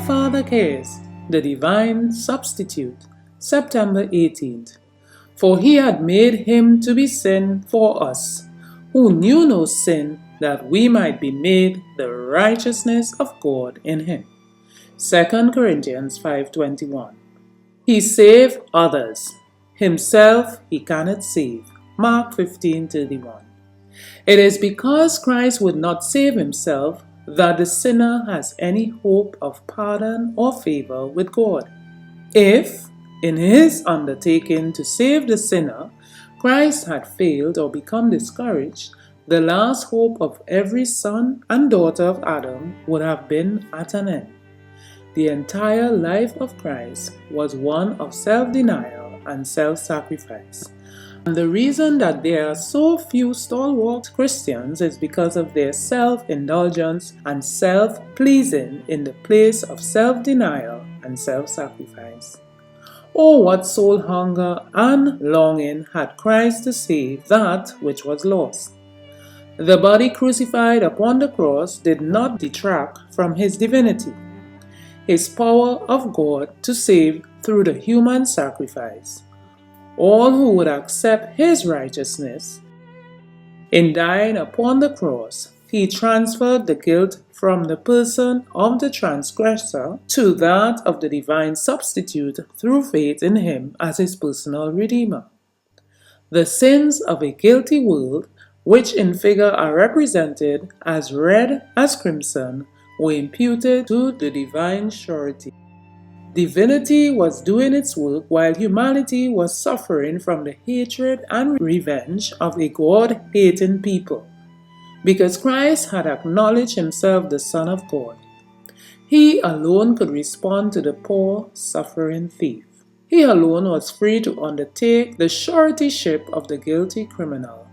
Father cares, the divine substitute, September 18th. For he had made him to be sin for us, who knew no sin, that we might be made the righteousness of God in him. 2 Corinthians 5:21. He saved others. Himself he cannot save. Mark 15:31. It is because Christ would not save himself that the sinner has any hope of pardon or favor with God. If, in his undertaking to save the sinner, Christ had failed or become discouraged, the last hope of every son and daughter of Adam would have been at an end. The entire life of Christ was one of self-denial and self-sacrifice. And the reason that there are so few stalwart Christians is because of their self-indulgence and self-pleasing in the place of self-denial and self-sacrifice. Oh, what soul hunger and longing had Christ to save that which was lost! The body crucified upon the cross did not detract from his divinity, his power of God to save through the human sacrifice. All who would accept his righteousness. In dying upon the cross, he transferred the guilt from the person of the transgressor to that of the divine substitute through faith in him as his personal redeemer. The sins of a guilty world, which in figure are represented as red as crimson, were imputed to the divine surety. Divinity was doing its work while humanity was suffering from the hatred and revenge of a God-hating people, because Christ had acknowledged himself the Son of God. He alone could respond to the poor, suffering thief. He alone was free to undertake the suretyship of the guilty criminal.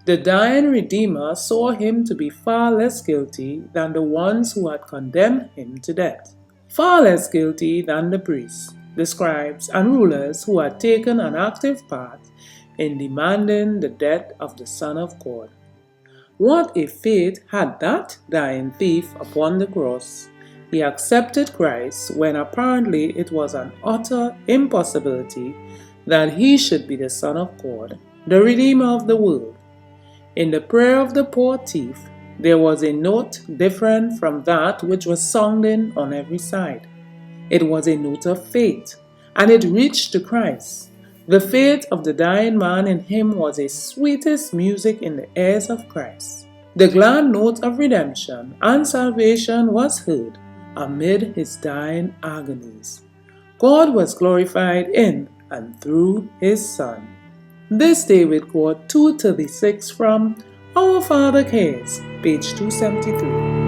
The dying Redeemer saw him to be far less guilty than the ones who had condemned him to death. Far less guilty than the priests, the scribes, and rulers who had taken an active part in demanding the death of the Son of God. What a fate had that dying thief upon the cross! He accepted Christ when apparently it was an utter impossibility that he should be the Son of God, the Redeemer of the world. In the prayer of the poor thief, there was a note different from that which was sounding on every side. It was a note of faith, and it reached to Christ. The faith of the dying man in him was a sweetest music in the ears of Christ. The glad note of redemption and salvation was heard amid his dying agonies. God was glorified in and through his Son. This Day with God 236 from Our Father Cares, page 273.